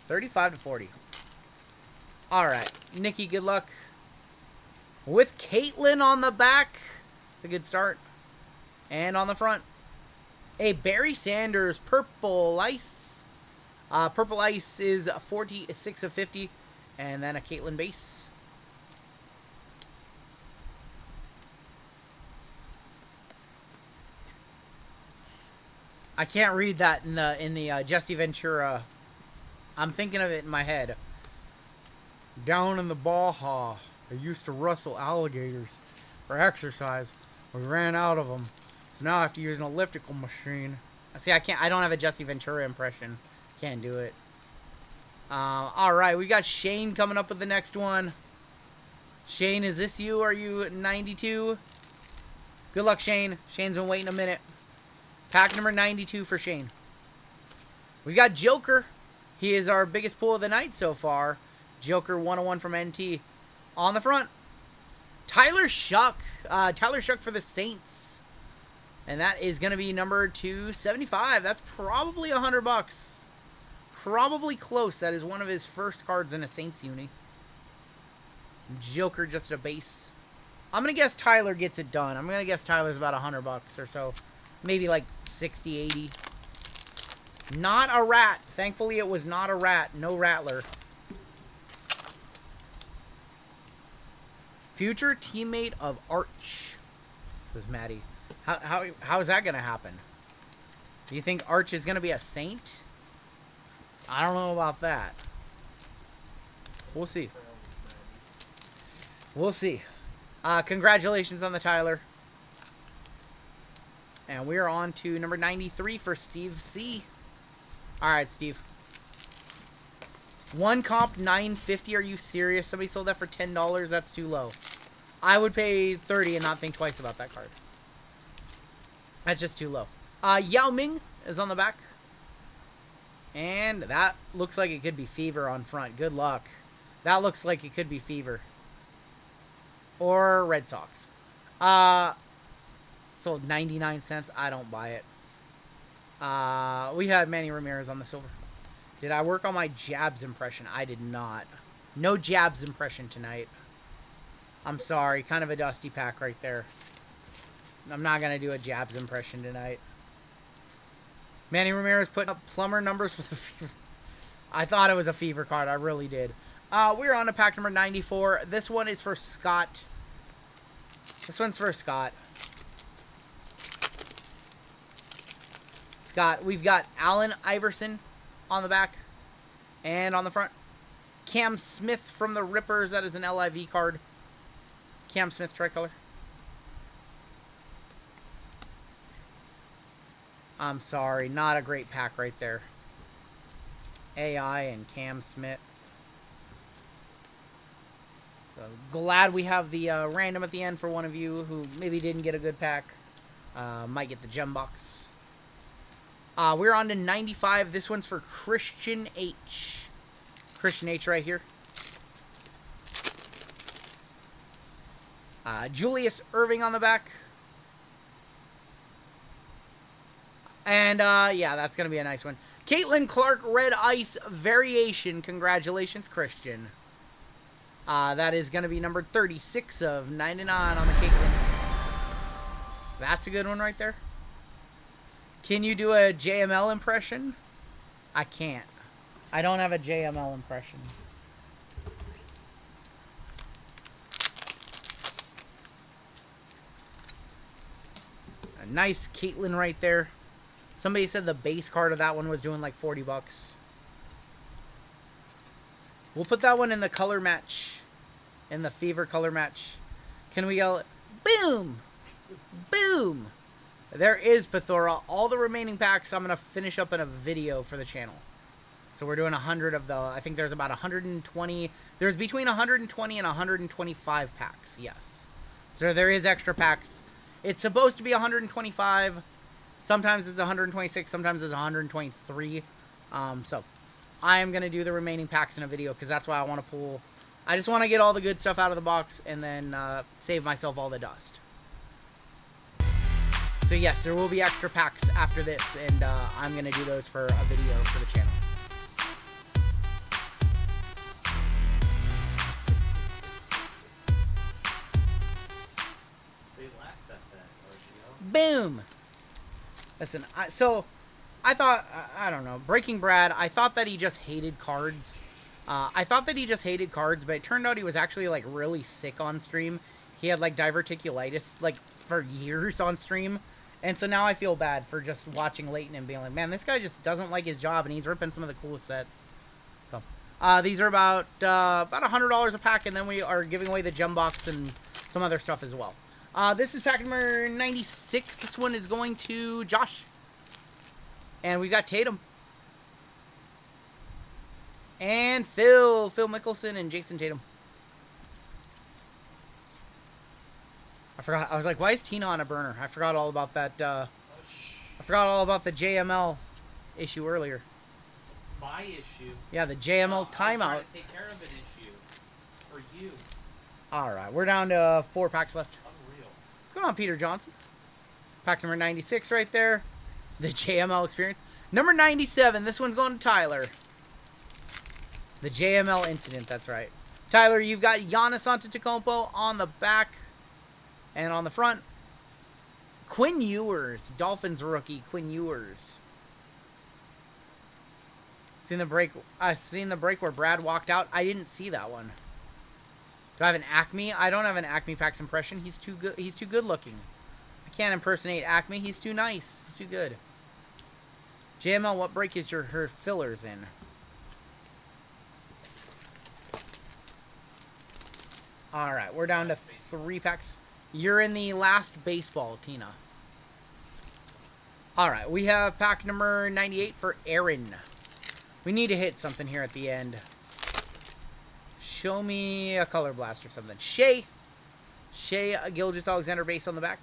[SPEAKER 1] 35 to 40. All right. Nikki, good luck. With Caitlin on the back. It's a good start. And on the front, a Barry Sanders Purple Ice. Purple Ice is 46 of 50. And then a Caitlin base. I can't read that in the Jesse Ventura. I'm thinking of it in my head. Down in the Baja, I used to rustle alligators for exercise. We ran out of them, so now I have to use an elliptical machine. See, I can't. I don't have a Jesse Ventura impression. Can't do it. All right, we got Shane coming up with the next one. Shane, is this you? Are you 92? Good luck, Shane. Shane's been waiting a minute. Pack number 92 for Shane. We've got Joker. He is our biggest pull of the night so far. Joker 101 from NT. On the front, Tyler Shuck. Tyler Shuck for the Saints. And that is going to be number 275. That's probably $100. Probably close. That is one of his first cards in a Saints uni. Joker just a base. I'm going to guess Tyler gets it done. I'm going to guess Tyler's about $100 or so. Maybe like 60, 80. Not a rat. Thankfully, it was not a rat. No rattler. Future teammate of Arch, says Maddie. How is that going to happen? Do you think Arch is going to be a Saint? I don't know about that. We'll see. We'll see. Congratulations on the Tyler. And we are on to number 93 for Steve C. All right, Steve. One comp, $9.50. Are you serious? Somebody sold that for $10. That's too low. I would pay $30 and not think twice about that card. That's just too low. Yao Ming is on the back. And that looks like it could be Fever on front. Good luck. That looks like it could be Fever. Or Red Sox. Sold 99 cents. I don't buy it. We had Manny Ramirez on the silver. Did I work on my Jabs impression? I did not. No Jabs impression tonight. I'm sorry. Kind of a dusty pack right there. I'm not going to do a Jabs impression tonight. Manny Ramirez putting up plumber numbers for the Fever. I thought it was a Fever card. I really did. We're on to pack number 94. This one is for Scott. This one's for Scott. Scott, we've got Allen Iverson on the back and on the front. Cam Smith from the Rippers. That is an LIV card. Cam Smith tricolor. I'm sorry, not a great pack right there. AI and Cam Smith. So glad we have the random at the end for one of you who maybe didn't get a good pack. Might get the gem box. We're on to 95. This one's for Christian H. Christian H right here. Julius Irving on the back. And, yeah, that's going to be a nice one. Caitlin Clark, Red Ice Variation. Congratulations, Christian. That is going to be number 36 of 99 on the Caitlin. That's a good one right there. Can you do a JML impression? I can't. I don't have a JML impression. A nice Caitlin right there. Somebody said the base card of that one was doing like 40 bucks. We'll put that one in the color match. In the Fever color match. Can we go? Boom! Boom! There is Pithora. All the remaining packs I'm going to finish up in a video for the channel. So we're doing 100 of the... I think there's about 120... There's between 120 and 125 packs. Yes. So there is extra packs. It's supposed to be 125... Sometimes it's 126, sometimes it's 123. So I am going to do the remaining packs in a video because that's why I want to pull. I just want to get all the good stuff out of the box and then save myself all the dust. So yes, there will be extra packs after this, and I'm going to do those for a video for the channel.
[SPEAKER 3] They laughed at that, RGL.
[SPEAKER 1] Boom! Listen, I thought, I don't know, Breaking Brad, I thought that he just hated cards. But it turned out he was actually, like, really sick on stream. He had, like, diverticulitis, like, for years on stream. And so now I feel bad for just watching Leighton and being like, man, this guy just doesn't like his job, and he's ripping some of the coolest sets. So, these are about $100 a pack, and then we are giving away the gem box and some other stuff as well. This is pack number 96. This one is going to Josh. And we've got Tatum. And Phil Mickelson and Jason Tatum. I forgot. I was like, why is Tina on a burner? I forgot all about that. I forgot all about the JML issue earlier.
[SPEAKER 3] My issue.
[SPEAKER 1] Yeah, the JML
[SPEAKER 3] I was
[SPEAKER 1] timeout.
[SPEAKER 3] trying to take care of an issue. For you.
[SPEAKER 1] All right, we're down to 4 packs left.
[SPEAKER 3] Unreal.
[SPEAKER 1] What's going on, Peter Johnson? Pack number 96 right there. The JML experience. Number 97. This one's going to Tyler. The JML incident, that's right. Tyler, you've got Giannis Antetokounmpo on the back and on the front. Quinn Ewers, Dolphins rookie, Quinn Ewers. Seen the break where Brad walked out. I didn't see that one. Do I have an Acme? I don't have an Acme Packs impression. He's too good. He's too good looking. I can't impersonate Acme. He's too nice. He's too good. JML, what break is her fillers in? All right, we're down to 3 packs. You're in the last baseball, Tina. All right, we have pack number 98 for Aaron. We need to hit something here at the end. Show me a color blast or something. Shea Gilgeous-Alexander base on the back.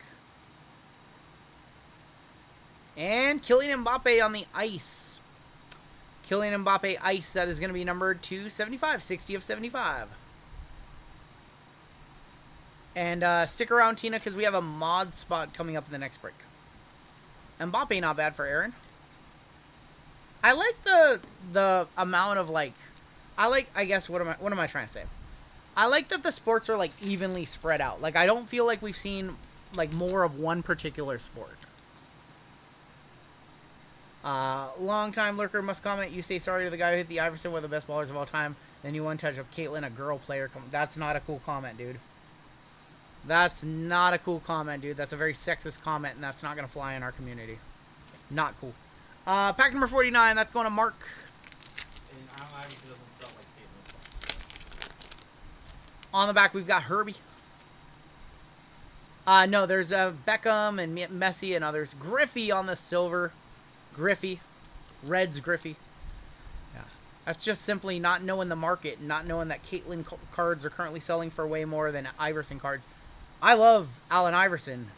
[SPEAKER 1] And Kylian Mbappe on the ice. Kylian Mbappe ice, that is going to be numbered to 75, 60 of 75. And stick around, Tina, because we have a mod spot coming up in the next break. Mbappe, not bad for Aaron. I like the amount of, like, I guess, what am I trying to say? I like that the sports are, like, evenly spread out. Like, I don't feel like we've seen, like, more of one particular sport. Long-time lurker must comment, you say sorry to the guy who hit the Iverson, one of the best ballers of all time, then you one touch of Caitlyn, a girl player. That's not a cool comment, dude. That's not a cool comment, dude. That's a very sexist comment, and that's not going to fly in our community. Not cool. Pack number 49, that's going to Mark.
[SPEAKER 3] And Allen Iverson doesn't sell like Caitlyn.
[SPEAKER 1] On the back, we've got Herbie. No, there's Beckham and Messi and others. Griffey on the silver. Griffey. Reds Griffey. Yeah. That's just simply not knowing the market and not knowing that Caitlyn cards are currently selling for way more than Iverson cards. I love Allen Iverson,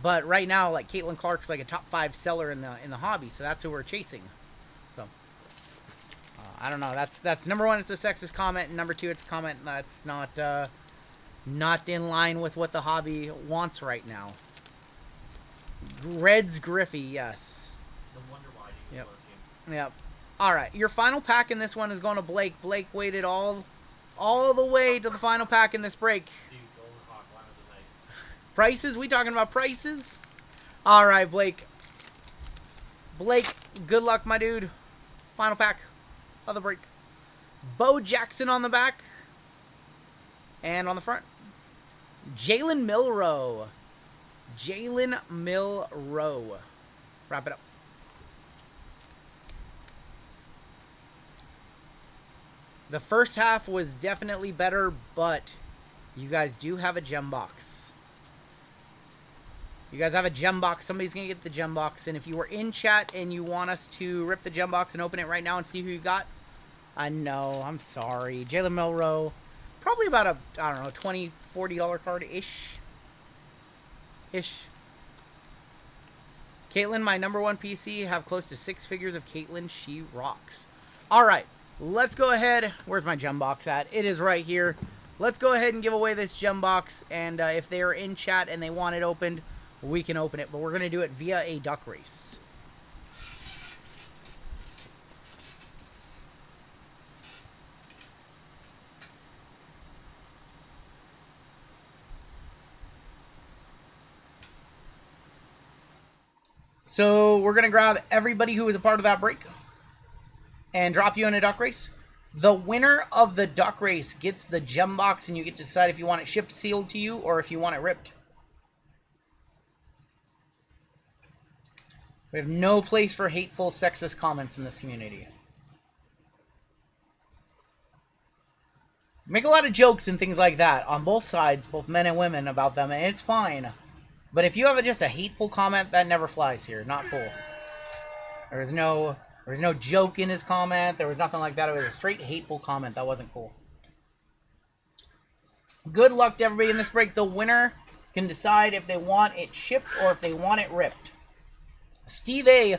[SPEAKER 1] but right now, like, Caitlin Clark's like a top 5 seller in the hobby, so that's who we're chasing. So I don't know. That's number one. It's a sexist comment, and number two, it's a comment that's not in line with what the hobby wants right now. Reds Griffey, yes.
[SPEAKER 3] No wonder why he was working.
[SPEAKER 1] Yep. All right, your final pack in this one is going to Blake. Blake waited all the way to the final pack in this break.
[SPEAKER 3] Dude, Golden Hawk, line of the night.
[SPEAKER 1] Prices? We talking about prices? All right, Blake. Blake, good luck, my dude. Final pack of the break. Bo Jackson on the back. And on the front, Jalen Milroe. Jalen Milroe. Wrap it up. The first half was definitely better, but you guys do have a gem box. You guys have a gem box. Somebody's going to get the gem box. And if you were in chat and you want us to rip the gem box and open it right now and see who you got, I know. I'm sorry. Jalen Milroe. Probably about a, I don't know, $20, $40 card-ish. Caitlyn, my number one PC, have close to 6 figures of Caitlyn. She rocks. All right. Let's go ahead. Where's my gem box at? It is right here. Let's go ahead and give away this gem box. And if they are in chat and they want it opened, we can open it. But we're going to do it via a duck race. So we're going to grab everybody who was a part of that break and drop you in a duck race. The winner of the duck race gets the gem box, and you get to decide if you want it shipped sealed to you or if you want it ripped. We have no place for hateful, sexist comments in this community. Make a lot of jokes and things like that on both sides, both men and women, about them, and it's fine. But if you have just a hateful comment, that never flies here. Not cool. There was no joke in his comment. There was nothing like that. It was a straight hateful comment. That wasn't cool. Good luck to everybody in this break. The winner can decide if they want it shipped or if they want it ripped. Steve A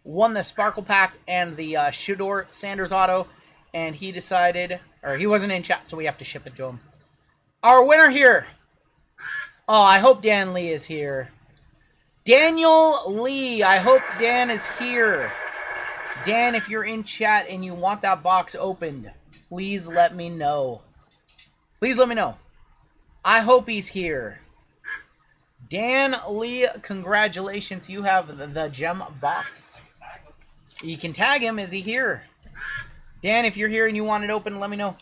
[SPEAKER 1] won the Sparkle Pack and the Shador Sanders Auto, and he decided, or he wasn't in chat, so we have to ship it to him. Our winner here. Oh, I hope Dan Lee is here. Daniel Lee. I hope Dan is here. Dan, if you're in chat and you want that box opened, please let me know. Please let me know. I hope he's here. Dan Lee, congratulations. You have the gem box. You can tag him. Is he here? Dan, if you're here and you want it open, let me know.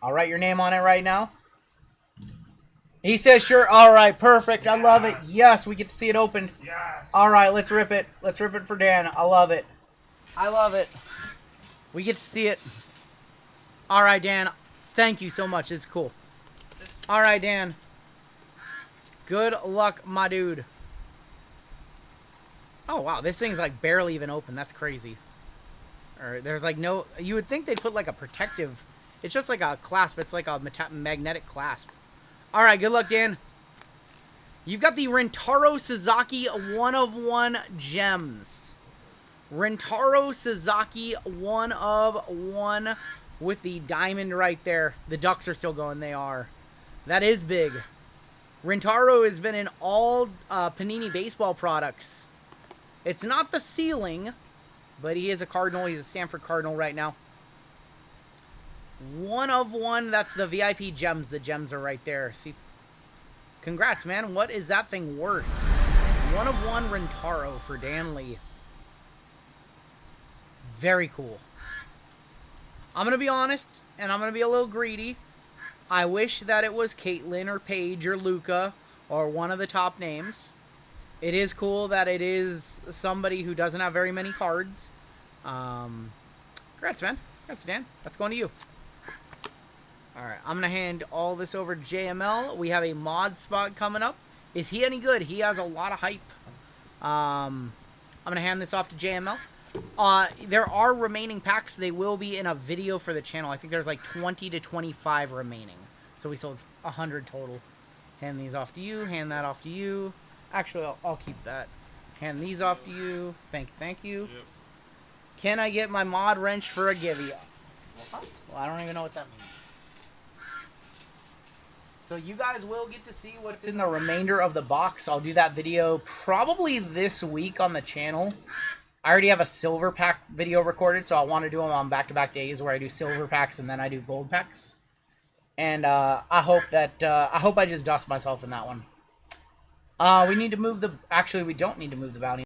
[SPEAKER 1] I'll write your name on it right now. He says, sure. All right, perfect. I love it. Yes, we get to see it open.
[SPEAKER 2] Yes.
[SPEAKER 1] All right, let's rip it. Let's rip it for Dan. I love it. I love it. We get to see it. All right, Dan. Thank you so much. This is cool. All right, Dan. Good luck, my dude. Oh, wow. This thing's like barely even open. That's crazy. Or there's like no... You would think they'd put like a protective... It's just like a clasp. It's like a magnetic clasp. All right, good luck, Dan. You've got the Rentaro Sasaki 1/1 gems. Rentaro Sasaki 1/1 with the diamond right there. The Ducks are still going. They are. That is big. Rentaro has been in all Panini baseball products. It's not the ceiling, but he is a Cardinal. He's a Stanford Cardinal right now. 1/1. That's the VIP gems. The gems are right there. See. Congrats, man. What is that thing worth? 1/1 Rentaro for Dan Lee. Very cool. I'm going to be honest, and I'm going to be a little greedy. I wish that it was Caitlyn or Paige or Luca or one of the top names. It is cool that it is somebody who doesn't have very many cards. Congrats, man. Congrats, Dan. That's going to you. Alright, I'm going to hand all this over to JML. We have a mod spot coming up. Is he any good? He has a lot of hype. I'm going to hand this off to JML. There are remaining packs. They will be in a video for the channel. I think there's like 20 to 25 remaining. So we sold 100 total. Hand these off to you. Hand that off to you. Actually, I'll keep that. Hand these off to you. Thank you. Thank you. Yep. Can I get my mod wrench for a givey? What? Well, I don't even know what that means. So you guys will get to see what's in the remainder of the box. I'll do that video probably this week on the channel. I already have a silver pack video recorded, so I want to do them on back-to-back days where I do silver packs and then I do gold packs. And I hope I just dust myself in that one. We need to move the... Actually, we don't need to move the bounty.